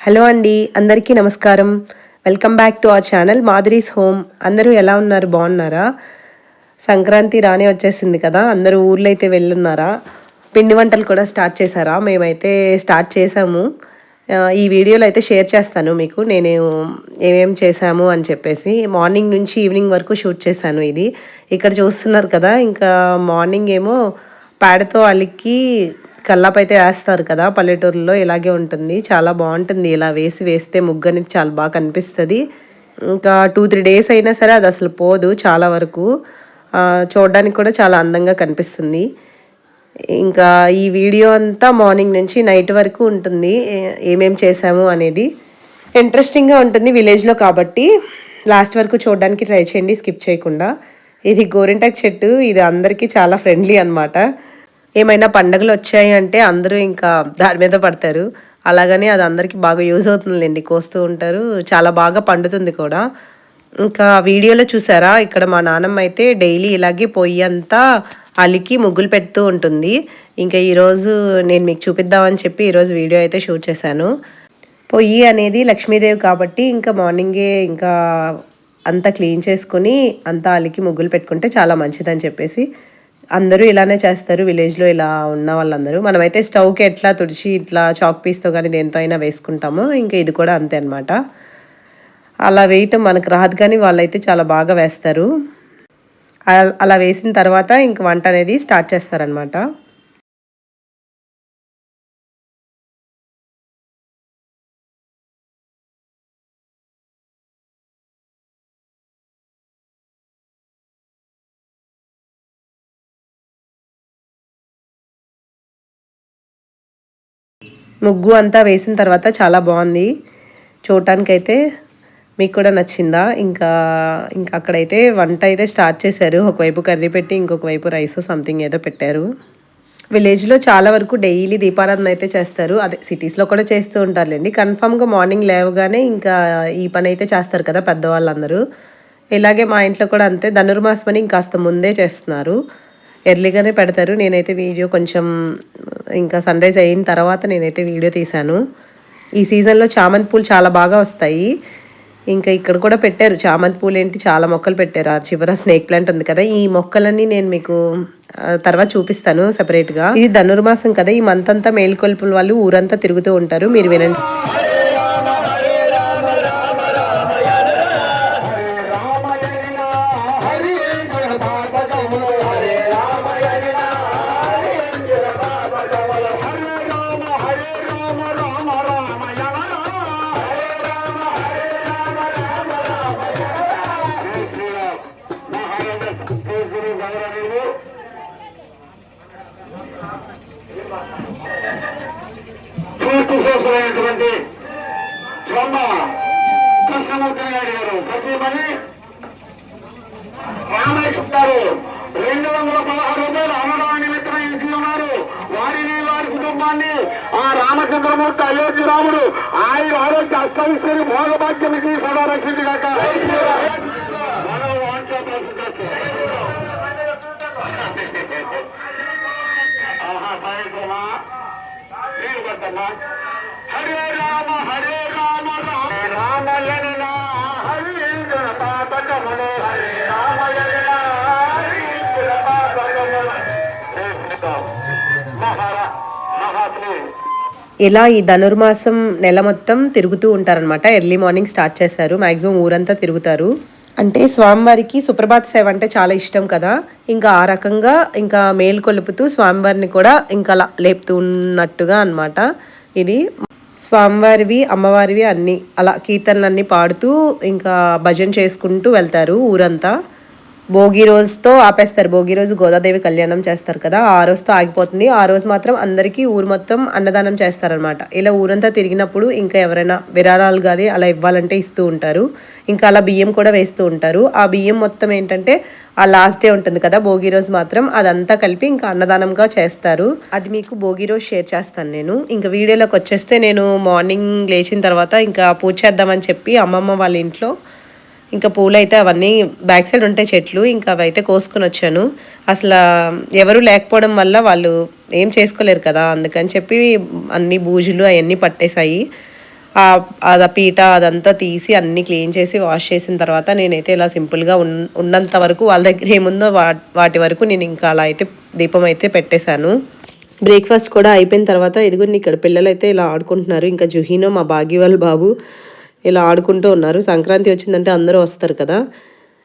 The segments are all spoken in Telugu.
హలో అండి. అందరికీ నమస్కారం. Welcome back to our channel Madhuri's home. అందరూ ఎలా ఉన్నారు? బాగున్నారా? సంక్రాంతి రానే వచ్చేసింది కదా! అందరూ ఊర్లైతే వెళ్ళున్నారా? పిండి వంటలు కూడా స్టార్ట్ చేశారా? మేమైతే స్టార్ట్ చేశాము. ఈ వీడియోలో అయితే షేర్ చేస్తాను మీకు. నేను ఏమేం చేశాము అని చెప్పేసి. మార్నింగ్ నుంచి ఈవినింగ్ వరకు షూట్ చేశాను ఇది. ఇక్కడ చూస్తున్నారు కదా! ఇంకా మార్నింగ్ ఏమో పేడతో అలికి కల్లాపైతే వేస్తారు కదా! పల్లెటూరులో ఇలాగే ఉంటుంది. చాలా బావుంటుంది. ఇలా వేస్తే ముగ్గనేది చాలా బాగా కనిపిస్తది. ఇంకా 2, 3 డేస్ అయినా సరే అదసలు పోదు చాలా వరకు. చూడడానికి కూడా చాలా అందంగా కనిపిస్తుంది. ఇంకా ఈ వీడియో అంతా మార్నింగ్ నుంచి నైట్ వరకు ఉంటుంది. ఏమేం చేశాము అనేది. ఇంట్రెస్టింగ్‌గా ఉంటుంది విలేజ్‌లో కాబట్టి లాస్ట్ వరకు చూడడానికి ట్రై చేయండి స్కిప్ చేయకుండా. ఇది గోరింటాకు చెట్టు. ఇది అందరికీ చాలా ఫ్రెండ్లీ అనమాట. ఏమైనా పండగలొచ్చాయి అంటే అందరూ ఇంకా దాని మీద పడతారు. అలాగని అది అందరికీ బాగా యూజ్ అవుతుందిలెండి. కోస్తూ ఉంటారు. చాలా బాగా పండుతుంది కూడా. ఇంకా వీడియోలో చూసారా? ఇక్కడ మా నాన్నమ్మ అయితే డైలీ ఇలాగే పొయ్యంతా అలికి ముగ్గులు పెడుతూ ఉంటుంది. ఇంకా ఈరోజు నేను మీకు చూపిద్దామని చెప్పి ఈరోజు వీడియో అయితే షూట్ చేశాను. పొయ్యి అనేది లక్ష్మీదేవి కాబట్టి ఇంకా మార్నింగే ఇంకా అంతా క్లీన్ చేసుకొని అంతా అలికి ముగ్గులు పెట్టుకుంటే చాలా మంచిదని చెప్పేసి అందరూ ఇలానే చేస్తారు విలేజ్‌లో ఇలా ఉన్న వాళ్ళందరూ. మనమైతే స్టవ్‌కి ఎట్లా తుడిచి ఇట్లా చాక్ పీస్‌తో గానీ దేనితో అయినా వేసుకుంటామో ఇంకా ఇది కూడా అంతే అనమాట. అలా వేయటం మనకు రాదు కానీ వాళ్ళైతే చాలా బాగా వేస్తారు. అలా వేసిన తర్వాత ఇంక వంట అనేది స్టార్ట్ చేస్తారనమాట. ముగ్గు అంతా వేసిన తర్వాత చాలా బావుంది. చూడటానికైతే మీకు కూడా నచ్చిందా? ఇంకా అక్కడైతే వంట అయితే స్టార్ట్ చేశారు. ఒకవైపు కర్రీ పెట్టి ఇంకొక వైపు రైస్ సంథింగ్ ఏదో పెట్టారు. విలేజ్‌లో చాలా వరకు డైలీ దీపారాధన అయితే చేస్తారు. అదే సిటీస్‌లో కూడా చేస్తూ ఉంటారులెండి. కన్ఫర్మ్‌గా మార్నింగ్ లేవగానే ఇంకా ఈ పనైతే చేస్తారు కదా పెద్దవాళ్ళందరూ. ఇలాగే మా ఇంట్లో కూడా అంతే. ధనుర్మాసం అని ఇంకాస్త ముందే చేస్తున్నారు. ఎర్లీగానే పెడతారు. నేనైతే వీడియో కొంచెం ఇంకా సన్‌రైజ్ అయిన తర్వాత నేనైతే వీడియో తీశాను. ఈ సీజన్‌లో చామంతి పూలు చాలా బాగా వస్తాయి. ఇంకా ఇక్కడ కూడా పెట్టారు. చామంతి పూలేంటి చాలా మొక్కలు పెట్టారు. ఆ చివర స్నేక్ ప్లాంట్ ఉంది కదా! ఈ మొక్కలన్నీ నేను మీకు తర్వాత చూపిస్తాను సెపరేట్‌గా. ఇది ధనుర్మాసం కదా! ఈ మంత్ అంతా మేలుకొలుపుల వాళ్ళు ఊరంతా తిరుగుతూ ఉంటారు. మీరు వినండి. పూర్తిచేసినటువంటి బ్రహ్మ కృష్ణమూర్తి నాయుడు గారు సతీమణి రామయ్య గారు 216 రూపాయలు అన్నదాన నిమిత్తమై ఇచ్చి ఉన్నారు. వారిని వారి కుటుంబాన్ని ఆ రామచంద్రమూర్తి అయోధ్య రాముడు ఆయన ఆరోగ్య అష్టవిశ్వరి భోగభాగ్యమికి సదా రక్షించగాక. మనం హరే రామ హరే రామ రామ లలిత హరి పాతకమణి హరే రామ లలిత హరి పాతకమణి మహాత్ములు ఇలా ఈ ధనుర్మాసం నెల మొత్తం తిరుగుతూ ఉంటారనమాట. ఎర్లీ మార్నింగ్ స్టార్ట్ చేశారు. మ్యాక్సిమం ఊరంతా తిరుగుతారు. అంటే స్వామివారికి సుప్రభాత సేవ అంటే చాలా ఇష్టం కదా! ఇంకా ఆ రకంగా ఇంకా మేలుకొలుపుతూ స్వామివారిని కూడా ఇంకా అలా లేపుతూ ఉన్నట్టుగా అనమాట. ఇది స్వామివారివి, అమ్మవారివి అన్నీ అలా కీర్తనలన్నీ పాడుతూ ఇంకా భజన చేసుకుంటూ వెళ్తారు ఊరంతా. భోగి రోజుతో ఆపేస్తారు. భోగి రోజు గోదాదేవి కళ్యాణం చేస్తారు కదా! ఆ రోజుతో ఆగిపోతుంది. ఆ రోజు మాత్రం అందరికీ ఊరు మొత్తం అన్నదానం చేస్తారనమాట. ఇలా ఊరంతా తిరిగినప్పుడు ఇంకా ఎవరైనా విరాళాలు గానీ అలా ఇవ్వాలంటే ఇస్తూ ఉంటారు. ఇంకా అలా బియ్యం కూడా వేస్తూ ఉంటారు. ఆ బియ్యం మొత్తం ఏంటంటే ఆ లాస్ట్ డే ఉంటుంది కదా భోగి రోజు మాత్రం అదంతా కలిపి ఇంకా అన్నదానంగా చేస్తారు. అది మీకు భోగి రోజు షేర్ చేస్తాను నేను. ఇంకా వీడియోలోకి వచ్చేస్తే నేను మార్నింగ్ లేచిన తర్వాత ఇంకా పూజ చేద్దామని చెప్పి అమ్మమ్మ వాళ్ళ ఇంట్లో ఇంకా పూలైతే అవన్నీ బ్యాక్ సైడ్ ఉంటాయి చెట్లు. ఇంకా అవైతే కోసుకొని వచ్చాను. అసలు ఎవరు లేకపోవడం వల్ల వాళ్ళు ఏం చేసుకోలేరు కదా! అందుకని చెప్పి అన్ని బూజులు అవన్నీ పట్టేశాయి. అది పీట అదంతా తీసి అన్నీ క్లీన్ చేసి వాష్ చేసిన తర్వాత నేనైతే ఇలా సింపుల్గా ఉన్నంత వరకు వాళ్ళ దగ్గర ఏముందో వాటి వరకు నేను ఇంకా అలా అయితే దీపం అయితే పెట్టేశాను. బ్రేక్ఫాస్ట్ కూడా అయిపోయిన తర్వాత ఇదిగోండి ఇక్కడ పిల్లలు అయితే ఇలా ఆడుకుంటున్నారు. ఇంకా జుహీనో మా భాగ్య వాళ్ళ బాబు ఇలా ఆడుకుంటూ ఉన్నారు. సంక్రాంతి వచ్చిందంటే అందరూ వస్తారు కదా,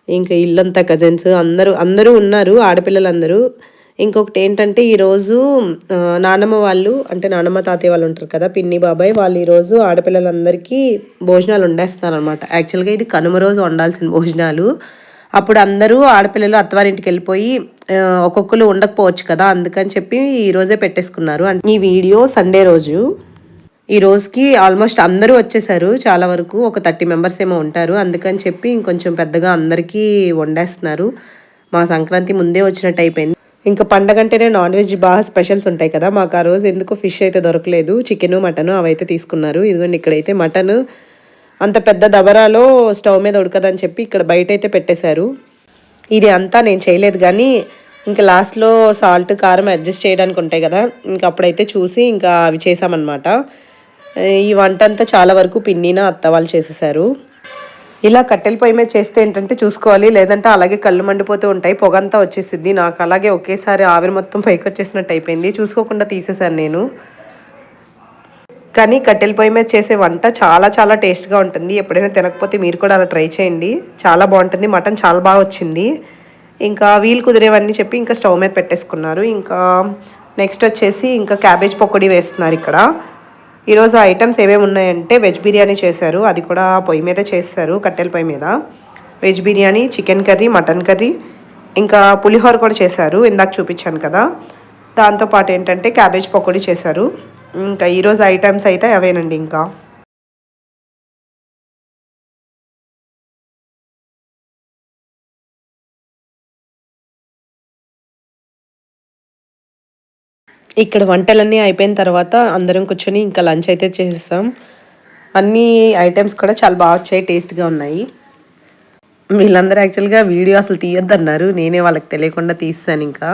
ఇంకా ఇల్లంతా కజిన్స్ అందరూ ఉన్నారు, ఆడపిల్లలందరూ. ఇంకొకటి ఏంటంటే ఈరోజు నానమ్మ వాళ్ళు, అంటే నానమ్మ తాతయ్య వాళ్ళు ఉంటారు కదా, పిన్ని బాబాయ్ వాళ్ళు ఈరోజు ఆడపిల్లలందరికీ భోజనాలు వండేస్తున్నారు అనమాట. యాక్చువల్గా ఇది కనుమ రోజు వండాల్సిన భోజనాలు. అప్పుడు అందరూ ఆడపిల్లలు అత్తవారింటికి వెళ్ళిపోయి ఒక్కొక్కరు ఉండకపోవచ్చు కదా, అందుకని చెప్పి ఈరోజే పెట్టేసుకున్నారు. ఈ వీడియో సండే రోజు. ఈ రోజుకి ఆల్మోస్ట్ అందరూ వచ్చేసారు, చాలా వరకు ఒక 30 మెంబర్స్ ఏమో ఉంటారు. అందుకని చెప్పి ఇంకొంచెం పెద్దగా అందరికీ వండేస్తున్నారు. మా సంక్రాంతి ముందే వచ్చినట్టు అయిపోయింది. ఇంకా పండగ అంటేనే నాన్ వెజ్ బాగా స్పెషల్స్ ఉంటాయి కదా. మాకు ఆ రోజు ఎందుకో ఫిష్ అయితే దొరకలేదు, చికెను మటను అవైతే తీసుకున్నారు. ఇదిగోండి ఇక్కడైతే మటన్ అంత పెద్ద దబరాలో స్టవ్ మీద ఉడకదని చెప్పి ఇక్కడ బయట అయితే పెట్టేశారు. ఇది అంతా నేను చేయలేదు కానీ ఇంకా లాస్ట్లో సాల్ట్ కారం అడ్జస్ట్ చేయడానికి ఉంటాయి కదా, ఇంకా అప్పుడైతే చూసి ఇంకా అవి చేసామన్నమాట. ఈ వంట అంతా చాలా వరకు పిన్నిన అత్త వాళ్ళు చేసేసారు. ఇలా కట్టెల పొయ్యి మీద చేస్తే ఏంటంటే చూసుకోవాలి, లేదంటే అలాగే కళ్ళు మండిపోతూ ఉంటాయి, పొగంతా వచ్చేసిద్ది. నాకు అలాగే ఒకేసారి ఆవిరి మొత్తం పైకి వచ్చేసినట్టు అయిపోయింది, చూసుకోకుండా తీసేసాను నేను. కానీ కట్టెల పొయ్యి మీద చేసే వంట చాలా చాలా టేస్ట్గా ఉంటుంది. ఎప్పుడైనా తినకపోతే మీరు కూడా అలా ట్రై చేయండి, చాలా బాగుంటుంది. మటన్ చాలా బాగా వచ్చింది. ఇంకా వీలు కుదిరేవన్నీ చెప్పి ఇంకా స్టవ్ మీద పెట్టేసుకున్నారు. ఇంకా నెక్స్ట్ వచ్చేసి ఇంకా క్యాబేజ్ పకోడీ వేస్తున్నారు ఇక్కడ. ఈరోజు ఐటమ్స్ ఏమేమి ఉన్నాయంటే వెజ్ బిర్యానీ చేశారు, అది కూడా పొయ్యి మీద చేశారు, కట్టెల పొయ్యి మీద. Veg biryani, chicken curry, mutton curry, ఇంకా పులిహోర కూడా చేశారు, ఇందాక చూపించాను కదా. దాంతోపాటు ఏంటంటే క్యాబేజ్ పకోడీ చేశారు. ఇంకా ఈరోజు ఐటమ్స్ అయితే అవేనండి. ఇంకా ఇక్కడ వంటలన్నీ అయిపోయిన తర్వాత అందరం కూర్చొని ఇంకా లంచ్ అయితే చేసేసాం. అన్ని ఐటమ్స్ కూడా చాలా బాగా వచ్చాయి, టేస్ట్గా ఉన్నాయి. వీళ్ళందరూ యాక్చువల్గా వీడియో అసలు తీయొద్దన్నారు, నేనే వాళ్ళకి తెలియకుండా తీసాను. ఇంకా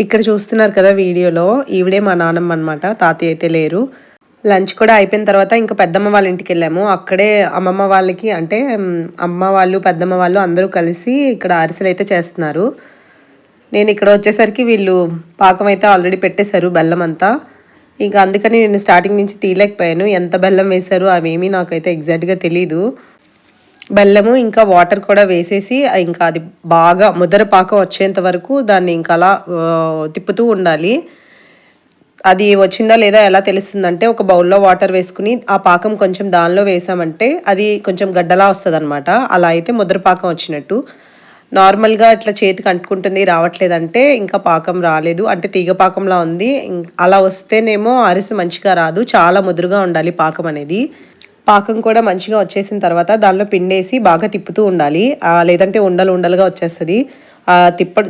ఇక్కడ చూస్తున్నారు కదా వీడియోలో, ఈవిడే మా నాన్నమ్మ అనమాట, తాతయ్య అయితే లేరు. లంచ్ కూడా అయిపోయిన తర్వాత ఇంకా పెద్దమ్మ వాళ్ళ ఇంటికి వెళ్ళాము. అక్కడే అమ్మమ్మ వాళ్ళకి, అంటే అమ్మ వాళ్ళు పెద్దమ్మ వాళ్ళు అందరూ కలిసి ఇక్కడ అరిసెలు అయితే చేస్తున్నారు. నేను ఇక్కడ వచ్చేసరికి వీళ్ళు పాకం అయితే ఆల్రెడీ పెట్టేశారు, బెల్లం అంతా. ఇంకా అందుకని నేను స్టార్టింగ్ నుంచి తీయలేకపోయాను, ఎంత బెల్లం వేశారు అవేమీ నాకైతే ఎగ్జాక్ట్గా తెలీదు. బెల్లము ఇంకా వాటర్ కూడా వేసేసి ఇంకా అది బాగా ముద్దర పాకం వచ్చేంత వరకు దాన్ని ఇంకా అలా తిప్పుతూ ఉండాలి. అది వచ్చిందా లేదా ఎలా తెలుస్తుందంటే, ఒక బౌల్లో వాటర్ వేసుకుని ఆ పాకం కొంచెం దానిలో వేసామంటే అది కొంచెం గడ్డలా వస్తుంది అనమాట. అలా అయితే ముద్ర పాకం వచ్చినట్టు. నార్మల్గా ఇట్లా చేతికి అంటుకుంటుంది రావట్లేదంటే ఇంకా పాకం రాలేదు, అంటే తీగ పాకంలా ఉంది. అలా వస్తేనేమో అరిసె మంచిగా రాదు, చాలా ముదురుగా ఉండాలి పాకం అనేది. పాకం కూడా మంచిగా వచ్చేసిన తర్వాత దానిలో పిండేసి బాగా తిప్పుతూ ఉండాలి, లేదంటే ఉండలుగా వచ్చేస్తుంది.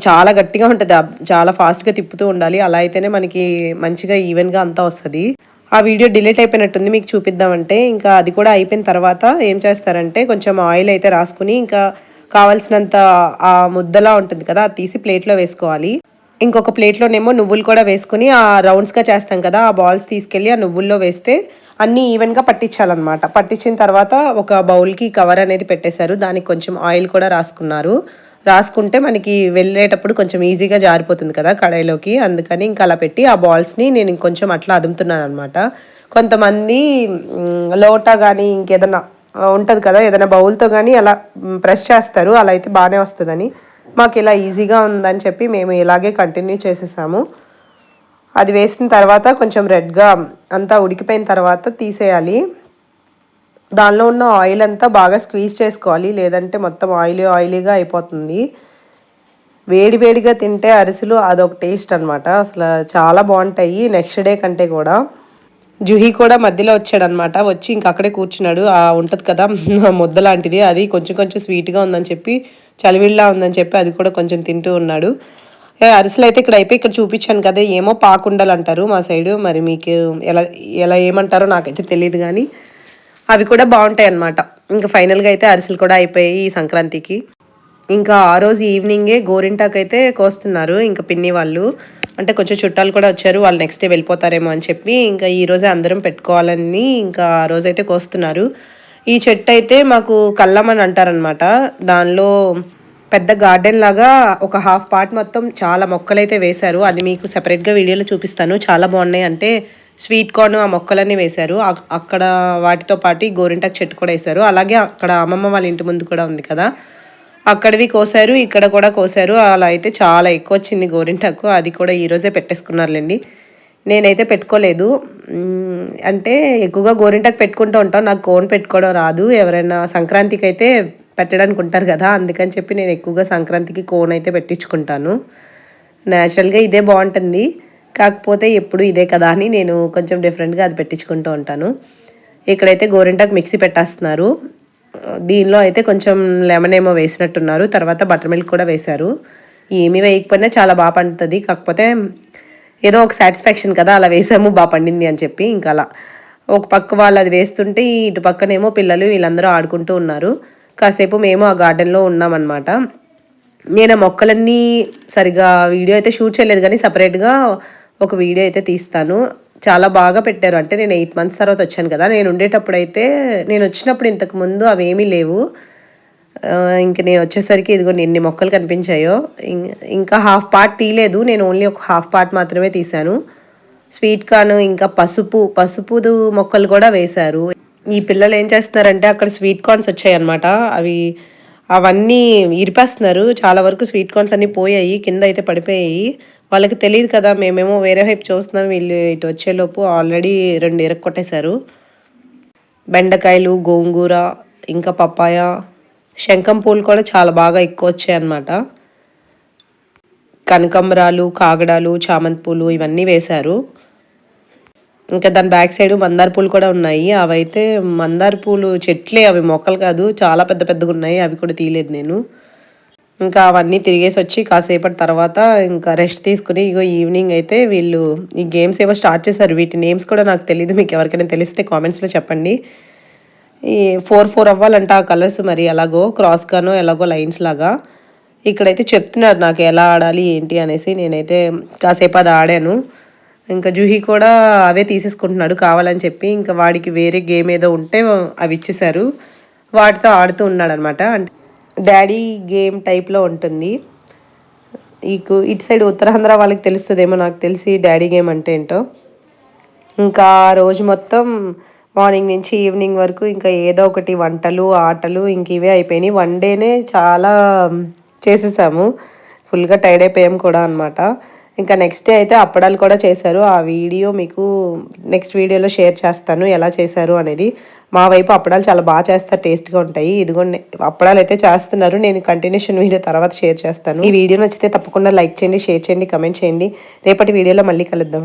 చాలా గట్టిగా ఉంటుంది, చాలా ఫాస్ట్గా తిప్పుతూ ఉండాలి. అలా అయితేనే మనకి మంచిగా ఈవెన్గా అంతా వస్తుంది. ఆ వీడియో డిలీట్ అయిపోయినట్టుంది, మీకు చూపిద్దామంటే. ఇంకా అది కూడా అయిపోయిన తర్వాత ఏం చేస్తారంటే కొంచెం ఆయిల్ అయితే రాసుకుని ఇంకా కావాల్సినంత ఆ ముద్దలా ఉంటుంది కదా, అది తీసి ప్లేట్లో వేసుకోవాలి. ఇంకొక ప్లేట్లోనేమో నువ్వులు కూడా వేసుకుని ఆ రౌండ్స్గా చేస్తాం కదా, ఆ బాల్స్ తీసుకెళ్ళి ఆ నువ్వుల్లో వేస్తే అన్నీ ఈవెన్గా పట్టించాలన్నమాట. పట్టించిన తర్వాత ఒక బౌల్కి కవర్ అనేది పెట్టేశారు, దానికి కొంచెం ఆయిల్ కూడా రాసుకున్నారు. రాసుకుంటే మనకి వెళ్ళేటప్పుడు కొంచెం ఈజీగా జారిపోతుంది కదా కడాయిలోకి, అందుకని ఇంకా అలా పెట్టి ఆ బాల్స్ని నేను ఇంకొంచెం అట్లా అదుముతున్నాను అనమాట. కొంతమంది లోటా కానీ ఇంకేదన్నా ఉంటుంది కదా, ఏదైనా బౌల్తో కానీ అలా ప్రెస్ చేస్తారు, అలా అయితే బాగానే వస్తుందని. మాకు ఇలా ఈజీగా ఉందని చెప్పి మేము ఇలాగే కంటిన్యూ చేసేసాము. అది వేసిన తర్వాత కొంచెం రెడ్గా అంతా ఉడికిపోయిన తర్వాత తీసేయాలి. దానిలో ఉన్న ఆయిల్ అంతా బాగా స్క్వీజ్ చేసుకోవాలి, లేదంటే మొత్తం ఆయిలీగా అయిపోతుంది. వేడివేడిగా తింటే అరిసెలు అదొక టేస్ట్ అనమాట, అసలు చాలా బాగుంటాయి నెక్స్ట్ డే కంటే కూడా. జుహీ కూడా మధ్యలో వచ్చాడనమాట. వచ్చి ఇంక అక్కడే కూర్చున్నాడు. ఉంటది కదా ముద్ద లాంటిది, అది కొంచెం కొంచెం స్వీట్‌గా ఉందని చెప్పి, చలివిడిలా ఉందని చెప్పి అది కూడా కొంచెం తింటూ ఉన్నాడు. అరిసెలయితే ఇక్కడ అయిపోయి ఇక్కడ చూపించాను కదా! ఏమో పాకుండలంటారు మా సైడు. మరి మీకు ఎలా ఎలా ఏమంటారో నాకైతే తెలీదు గానీ, అవి కూడా బావుంటాయన్నమాట. ఇంక ఫైనల్‌గా అయితే అరిసెలు కూడా అయిపోయాయి ఈ సంక్రాంతికి. ఇంకా ఆ రోజు ఈవినింగే గోరింటాకైతే కోస్తున్నారు ఇంక పిన్ని వాళ్ళు. అంటే కొంచెం చుట్టాలు కూడా వచ్చారు. వాళ్ళు నెక్స్ట్ డే వెళ్ళిపోతారేమో అని చెప్పి, ఇంకా ఈరోజే అందరం పెట్టుకోవాలని ఇంకా ఆ రోజైతే కోస్తున్నారు. ఈ చెట్టయితే మాకు కల్లమని అంటారనమాట. దానిలో పెద్ద గార్డెన్ లాగా ఒక హాఫ్ పార్ట్ మొత్తం చాలా మొక్కలైతే వేశారు. అది మీకు సెపరేట్‌గా వీడియోలో చూపిస్తాను. చాలా బాగున్నాయి. అంటే స్వీట్ కార్న్ ఆ మొక్కలన్నీ వేశారు. అక్కడ వాటితో పాటు ఈ గోరింటాకు చెట్టు కూడా వేశారు. అలాగే అక్కడ అమ్మమ్మ వాళ్ళ ఇంటి ముందు కూడా ఉంది కదా! అక్కడివి కోసారు. ఇక్కడ కూడా కోసారు. అలా అయితే చాలా ఎక్కువొచ్చింది గోరింటాకు. అది కూడా ఈరోజే పెట్టేసుకున్నారులెండి. నేనైతే పెట్టుకోలేదు. అంటే ఎక్కువగా గోరింటాకు పెట్టుకుంటూ ఉంటాం. నాకు కోన్ పెట్టుకోవడం రాదు. ఎవరైనా సంక్రాంతికైతే పెట్టడానికి ఉంటారు కదా! అందుకని చెప్పి నేను ఎక్కువగా సంక్రాంతికి కోన్ అయితే పెట్టించుకుంటాను. నేచురల్‌గా ఇదే బావుంటుంది. కాకపోతే ఎప్పుడు ఇదే కదా అని నేను కొంచెం డిఫరెంట్‌గా అది పెట్టించుకుంటూ ఉంటాను. ఇక్కడైతే గోరింటాకు మిక్సీ పెట్టేస్తున్నారు. దీనిలో అయితే కొంచెం లెమన్ ఏమో వేసినట్టున్నారు. తర్వాత బటర్ మిల్క్ కూడా వేశారు. ఏమి వేయకపోయినా చాలా పండుతది. కాకపోతే ఏదో ఒక సాటిస్ఫాక్షన్ కదా! అలా వేసాము పండింది అని చెప్పి ఇంకలా. ఒక పక్క వాళ్ళు అది వేస్తుంటే ఇటు పక్కనేమో పిల్లలు వీళ్ళందరూ ఆడుకుంటూ ఉన్నారు. కాసేపు మేము ఆ గార్డెన్‌లో ఉన్నామనమాట. నేను ఆ మొక్కలన్నీ సరిగ్గా వీడియో అయితే షూట్ చేయలేదు గానీ సెపరేట్‌గా ఒక వీడియో అయితే తీస్తాను. చాలా బాగా పెట్టారు. అంటే నేను 8 మంత్స్ తర్వాత వచ్చాను కదా! నేనుండేటప్పుడైతే నేనొచ్చినప్పుడు ఇంతకుముందు అవేమీ లేవు. ఇంక నేనొచ్చేసరికి ఇదిగోండి ఎన్ని మొక్కలు కనిపించాయో. ఇంకా హాఫ్ పార్ట్ తీయలేదు. నేను ఓన్లీ ఒక హాఫ్ పార్ట్ మాత్రమే తీశాను. స్వీట్ కార్న్ ఇంకా పసుపుదు మొక్కలు కూడా వేశారు. ఈ పిల్లలు ఏం చేస్తున్నారంటే అక్కడ స్వీట్ కార్న్స్ వచ్చాయన్నమాట. అవన్నీ ఇరిపేస్తున్నారు. చాలా వరకు స్వీట్ కార్న్స్ అన్నీ పోయాయి. కింద అయితే పడిపోయాయి. వాళ్ళకి తెలీదు కదా! మేమేమో వేరే వైపు చూస్తున్నాం. వీళ్ళు ఇటు వచ్చేలోపు ఆల్రెడీ 2 ఇరక్కొట్టేశారు. బెండకాయలు, గోంగూర, ఇంకా పపాయ, శంఖం పూలు కూడా చాలా బాగా ఎక్కువొచ్చాయన్నమాట. కనకాంబరాలు, కాగడాలు, చామంతి పూలు ఇవన్నీ వేశారు. ఇంకా దాని బ్యాక్ సైడు మందార పూలు కూడా ఉన్నాయి. అవైతే మందార పూలు చెట్లే, అవి మొక్కలు కాదు. చాలా పెద్ద పెద్దగున్నాయి. అవి కూడా తీయలేదు నేను. ఇంకా అవన్నీ తిరిగేసొచ్చి కాసేపటి తర్వాత ఇంకా రెస్ట్ తీసుకొని ఇగో ఈవినింగ్ అయితే వీళ్ళు ఈ గేమ్స్ ఏవో స్టార్ట్ చేశారు. వీటి నేమ్స్ కూడా నాకు తెలీదు. మీకు ఎవరికైనా తెలిస్తే కామెంట్స్‌లో చెప్పండి. ఈ 4 అవ్వాలంట ఆ కలర్స్ మరి ఎలాగో క్రాస్‌గానో ఎలాగో లైన్స్ లాగా. ఇక్కడైతే చెప్తున్నారు నాకు ఎలా ఆడాలి ఏంటి అనేసి. నేనైతే కాసేపు అది ఆడాను. ఇంకా జూహీ కూడా అవే తీసేసుకుంటున్నాడు కావాలని చెప్పి. ఇంకా వాడికి వేరే గేమ్ ఏదో ఉంటే అవి ఇచ్చేశారు. వాటితో ఆడుతూ ఉన్నాడనమాట. అంటే డాడీ గేమ్ టైప్‌లో ఉంటుంది. ఇటు సైడ్ ఉత్తరాంధ్ర వాళ్ళకి తెలుస్తదేమో నాకు తెలిసి డాడీ గేమ్ అంటే ఏంటో. ఇంకా ఆ రోజు మొత్తం మార్నింగ్ నుంచి ఈవినింగ్ వరకు ఇంకా ఏదో ఒకటి వంటలు, ఆటలు ఇంక ఇవే అయిపోయినాయి. వన్ డేనే చాలా చేసేసాము. ఫుల్‌గా టైర్డ్ అయిపోయాము కూడా అనమాట. ఇంకా నెక్స్ట్ డే అయితే అప్పడాలు కూడా చేశారు. ఆ వీడియో మీకు నెక్స్ట్ వీడియోలో షేర్ చేస్తాను ఎలా చేశారు అనేది. మా వైపు అప్పడాలు చాలా చేస్తారు. టేస్ట్‌గా ఉంటాయి. ఇదిగోండి అప్పడాలైతే చేస్తున్నారు. నేను కంటిన్యూషన్ వీడియో తర్వాత షేర్ చేస్తాను. ఈ వీడియో నచ్చితే తప్పకుండా లైక్ చేయండి, షేర్ చేయండి, కమెంట్ చేయండి. రేపటి వీడియోలో మళ్ళీ కలుద్దాం.